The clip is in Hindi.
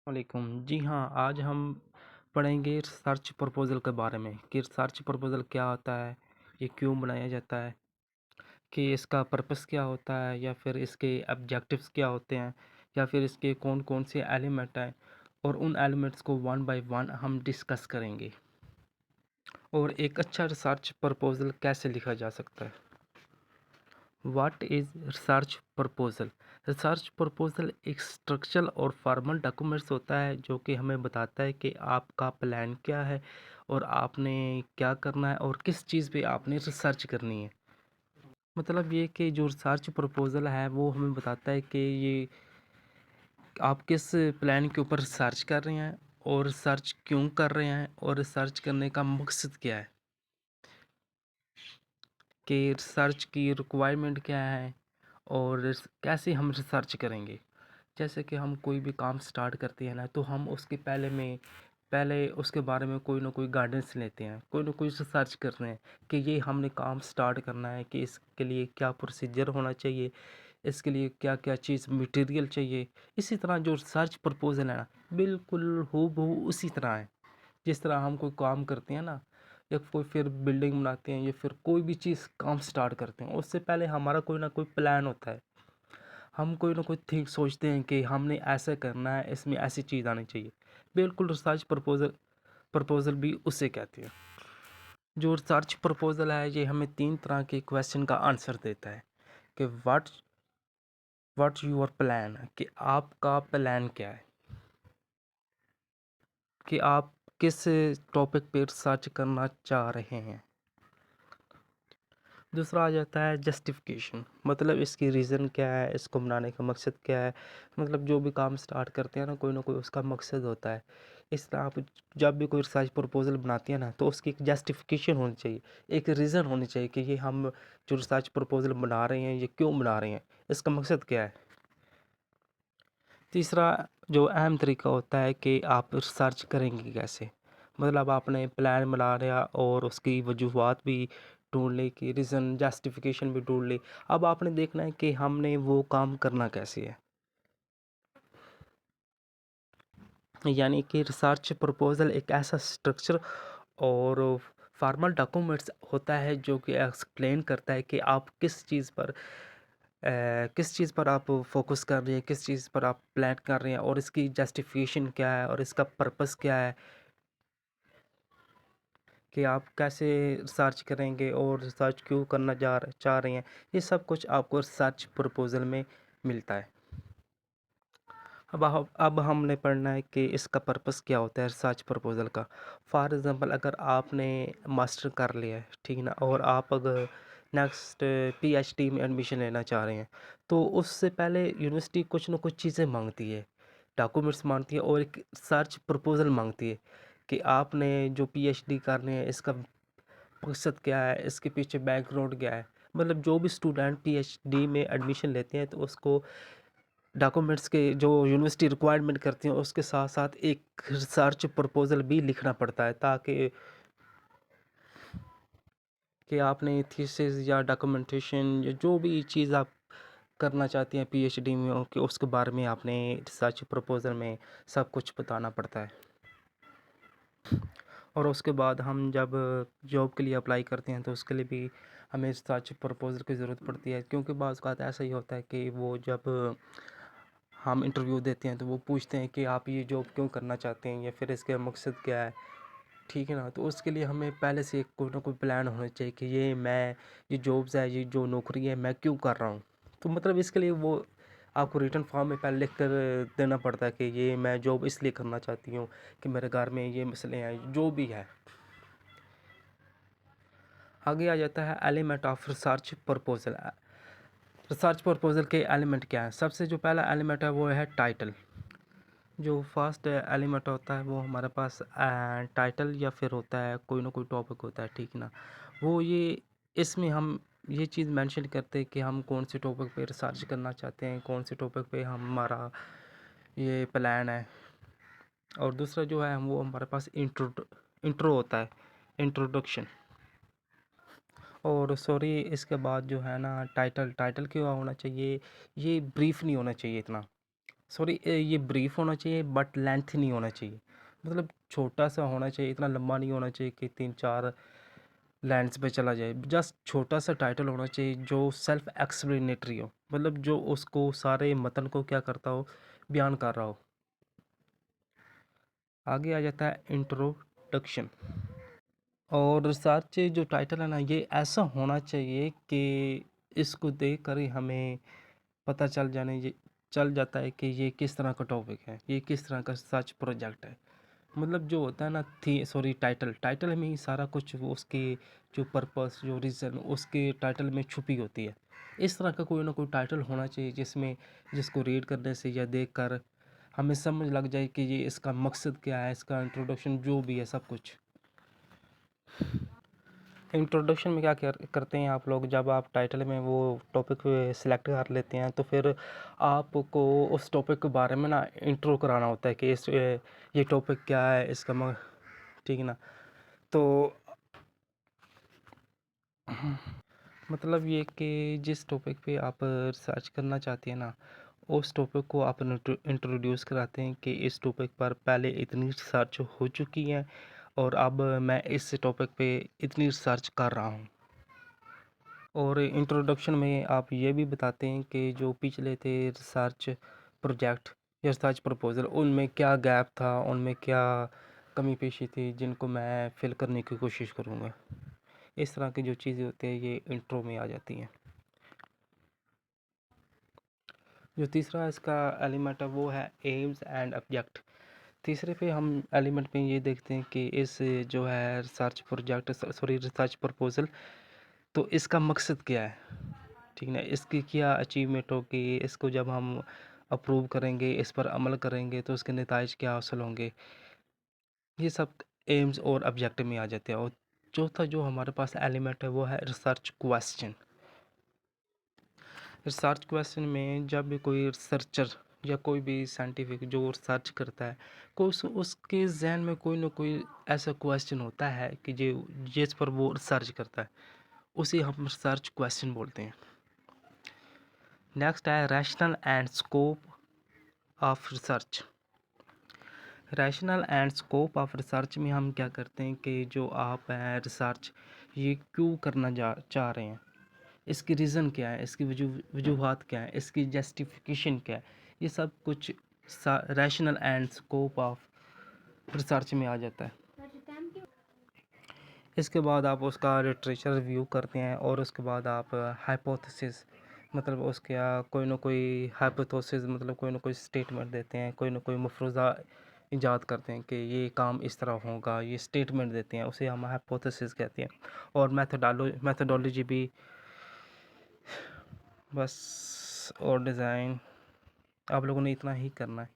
वालेकुम। जी हाँ, आज हम पढ़ेंगे रिसर्च प्रपोज़ल के बारे में कि रिसर्च प्रपोज़ल क्या होता है, ये क्यों बनाया जाता है, कि इसका पर्पस क्या होता है या फिर इसके ऑब्जेक्टिव्स क्या होते हैं या फिर इसके कौन-कौन से एलिमेंट हैं और उन एलिमेंट्स को वन बाय वन हम डिस्कस करेंगे। और एक अच्छा रिसर्च प्रपोज़ल कैसे लिखा जा सकता है। What is research proposal? Research proposal एक स्ट्रक्चरल और फॉर्मल डॉक्यूमेंट्स होता है जो कि हमें बताता है कि आपका प्लान क्या है और आपने क्या करना है और किस चीज़ पे आपने रिसर्च करनी है। मतलब ये कि जो रिसर्च प्रपोज़ल है वो हमें बताता है कि ये आप किस प्लान के ऊपर रिसर्च कर रहे हैं और रिसर्च क्यों कर रहे हैं और रिसर्च करने का मकसद क्या है, कि रिसर्च की रिक्वायरमेंट क्या है और कैसे हम रिसर्च करेंगे। जैसे कि हम कोई भी काम स्टार्ट करते हैं ना तो हम उसके पहले उसके बारे में कोई ना कोई गाइडेंस लेते हैं, कोई ना कोई रिसर्च करते हैं कि ये हमने काम स्टार्ट करना है, कि इसके लिए क्या प्रोसीजर होना चाहिए, इसके लिए क्या क्या चीज़ मटेरियल चाहिए। इसी तरह जो रिसर्च प्रपोजल है ना, बिल्कुल हूबहू उसी तरह है। जिस तरह हम कोई काम करते हैं ना, या कोई फिर बिल्डिंग बनाते हैं या फिर कोई भी चीज़ काम स्टार्ट करते हैं, उससे पहले हमारा कोई ना कोई प्लान होता है। हम कोई ना कोई थिंक सोचते हैं कि हमने ऐसा करना है, इसमें ऐसी चीज़ आनी चाहिए। बिल्कुल रिसर्च प्रपोज़ल भी उसे कहते हैं। जो रिसर्च प्रपोज़ल है ये हमें 3 तरह के क्वेश्चन का आंसर देता है कि व्हाट योर प्लान, कि आपका प्लान क्या है, कि आप किस टॉपिक पे रिसर्च करना चाह रहे हैं। दूसरा आ जाता है जस्टिफिकेशन, मतलब इसकी रीज़न क्या है, इसको बनाने का मकसद क्या है। मतलब जो भी काम स्टार्ट करते हैं ना कोई उसका मकसद होता है। इस तरह आप जब भी कोई रिसर्च प्रपोज़ल बनाती है ना तो उसकी एक जस्टिफिकेशन होनी चाहिए, एक रीज़न होनी चाहिए कि ये हम जो रिसर्च प्रपोज़ल बना रहे हैं ये क्यों बना रहे हैं, इसका मकसद क्या है। तीसरा जो अहम तरीका होता है कि आप रिसर्च करेंगे कैसे। मतलब आपने प्लान बना लिया और उसकी वजूहात भी ढूंढ ली, कि रीज़न जस्टिफिकेशन भी ढूंढ ली। अब आपने देखना है कि हमने वो काम करना कैसे है। यानी कि रिसर्च प्रपोज़ल एक ऐसा स्ट्रक्चर और फॉर्मल डॉक्यूमेंट्स होता है जो कि एक्सप्लेन करता है कि आप किस चीज़ पर आप फोकस कर रहे हैं, किस चीज़ पर आप प्लान कर रहे हैं और इसकी जस्टिफिकेशन क्या है और इसका पर्पस क्या है, कि आप कैसे रिसर्च करेंगे और रिसर्च क्यों करना चाह रहे हैं। ये सब कुछ आपको रिसर्च प्रपोज़ल में मिलता है। अब हमने पढ़ना है कि इसका पर्पस क्या होता है रिसर्च प्रपोज़ल का। फॉर एग्ज़ाम्पल अगर आपने मास्टर कर लिया है, ठीक है ना, और आप अगर नेक्स्ट पीएचडी में एडमिशन लेना चाह रहे हैं, तो उससे पहले यूनिवर्सिटी कुछ ना कुछ चीज़ें माँगती है, डॉक्यूमेंट्स माँगती है और एक रिसर्च प्रपोज़ल माँगती है कि आपने जो पीएचडी करनी है इसका मकसद क्या है, इसके पीछे बैकग्राउंड क्या है। मतलब जो भी स्टूडेंट पीएचडी में एडमिशन लेते हैं तो उसको डॉक्यूमेंट्स के जो यूनिवर्सिटी रिक्वायरमेंट करती है उसके साथ-साथ एक रिसर्च प्रपोज़ल भी लिखना पड़ता है, ताकि कि आपने थीसिस या डॉक्यूमेंटेशन या जो भी चीज़ आप करना चाहती हैं पीएचडी में कि उसके बारे में आपने रिसर्च प्रपोज़ल में सब कुछ बताना पड़ता है। और उसके बाद हम जब जॉब के लिए अप्लाई करते हैं तो उसके लिए भी हमें रिसर्च प्रपोज़ल की ज़रूरत पड़ती है, क्योंकि बाज़ औक़ात ऐसा ही होता है कि वो जब हम इंटरव्यू देते हैं तो वो पूछते हैं कि आप ये जॉब क्यों करना चाहते हैं या फिर इसका मकसद क्या है, ठीक है ना। तो उसके लिए हमें पहले से कोई ना कोई प्लान होना चाहिए कि ये जॉब्स है, ये जो नौकरी है मैं क्यों कर रहा हूँ। तो मतलब इसके लिए वो आपको रिटन फॉर्म में पहले लिख कर देना पड़ता है कि ये मैं जॉब इसलिए करना चाहती हूँ कि मेरे घर में ये मसले हैं, जो भी है। आगे आ जाता है element of research proposal. Research proposal के एलिमेंट क्या हैं। सबसे जो पहला एलिमेंट है वो है टाइटल। जो फर्स्ट एलिमेंट होता है वो हमारे पास टाइटल या फिर होता है कोई ना कोई टॉपिक होता है, ठीक ना। वो ये इसमें हम ये चीज़ मेंशन करते हैं कि हम कौन से टॉपिक पे रिसर्च करना चाहते हैं, कौन से टॉपिक पे हमारा ये प्लान है। और दूसरा जो है वो हमारे पास इंट्रो होता है, इंट्रोडक्शन। और सॉरी इसके बाद जो है ना टाइटल क्यों होना चाहिए, ये ब्रीफ नहीं होना चाहिए इतना। सॉरी, ये ब्रीफ होना चाहिए बट लेंथ नहीं होना चाहिए। मतलब छोटा सा होना चाहिए, इतना लंबा नहीं होना चाहिए कि 3-4 लाइन्स पे चला जाए। जस्ट छोटा सा टाइटल होना चाहिए जो सेल्फ एक्सप्लेनेटरी हो, मतलब जो उसको सारे मतन को क्या करता हो, बयान कर रहा हो। आगे आ जाता है इंट्रोडक्शन। और रिसर्च जो टाइटल है ना, ये ऐसा होना चाहिए कि इसको देख कर ही हमें पता चल जाता है कि ये किस तरह का टॉपिक है, ये किस तरह का सर्च प्रोजेक्ट है। मतलब जो होता है ना, थी सॉरी टाइटल में ही सारा कुछ वो उसके जो पर्पस जो रीज़न उसके टाइटल में छुपी होती है। इस तरह का कोई ना कोई टाइटल होना चाहिए जिसको रीड करने से या देख कर हमें समझ लग जाए कि ये इसका मकसद क्या है, इसका इंट्रोडक्शन जो भी है सब कुछ। इंट्रोडक्शन में क्या करते हैं आप लोग, जब आप टाइटल में वो टॉपिक सिलेक्ट कर लेते हैं तो फिर आपको उस टॉपिक के बारे में ना इंट्रो कराना होता है कि ये टॉपिक क्या है, इसका ठीक है ना। तो मतलब ये कि जिस टॉपिक पे आप रिसर्च करना चाहते हैं ना, उस टॉपिक को आप इंट्रोड्यूस कराते हैं कि इस टॉपिक पर पहले इतनी रिसर्च हो चुकी है और अब मैं इस टॉपिक पे इतनी रिसर्च कर रहा हूँ। और इंट्रोडक्शन में आप ये भी बताते हैं कि जो पिछले थे रिसर्च प्रोजेक्ट या रिसर्च प्रपोज़ल, उनमें क्या गैप था, उनमें क्या कमी पेशी थी, जिनको मैं फिल करने की कोशिश करूँगा। इस तरह की जो चीज़ें होती हैं ये इंट्रो में आ जाती हैं। जो तीसरा इसका एलिमेंट है वो है एम्स एंड ऑब्जेक्ट। तीसरे पे हम एलिमेंट में ये देखते हैं कि इस जो है रिसर्च प्रपोज़ल, तो इसका मकसद क्या है, ठीक है ना, इसकी क्या अचीवमेंट होगी, इसको जब हम अप्रूव करेंगे, इस पर अमल करेंगे तो उसके नताइज क्या हासिल होंगे। ये सब एम्स और ऑब्जेक्टिव में आ जाते हैं। और चौथा जो हमारे पास एलिमेंट है वो है रिसर्च क्वेश्चन। रिसर्च क्वेश्चन में जब भी कोई रिसर्चर या कोई भी साइंटिफिक जो रिसर्च करता है, को उसके जहन में कोई ना कोई ऐसा क्वेश्चन होता है कि जिस पर वो रिसर्च करता है, उसे हम रिसर्च क्वेश्चन बोलते हैं। नेक्स्ट है rational and scope of research. Rational and scope of research में हम क्या करते हैं कि जो आप है रिसर्च ये क्यों करना चाह रहे हैं, इसकी रीज़न क्या है, इसकी वजूहात क्या है, इसकी जस्टिफिकेशन क्या है, ये सब कुछ rational and scope of research में आ जाता है। इसके बाद आप उसका लिटरेचर रिव्यू करते हैं और उसके बाद आप हाइपोथेसिस, मतलब उसके कोई ना कोई हाइपोथेसिस, मतलब कोई ना कोई स्टेटमेंट देते हैं, कोई ना कोई मफरूज़ा इजाद करते हैं कि ये काम इस तरह होगा, ये स्टेटमेंट देते हैं, उसे हम हाइपोथेसिस कहते हैं। और मेथडोलॉजी भी बस। और डिज़ाइन आप लोगों ने इतना ही करना है।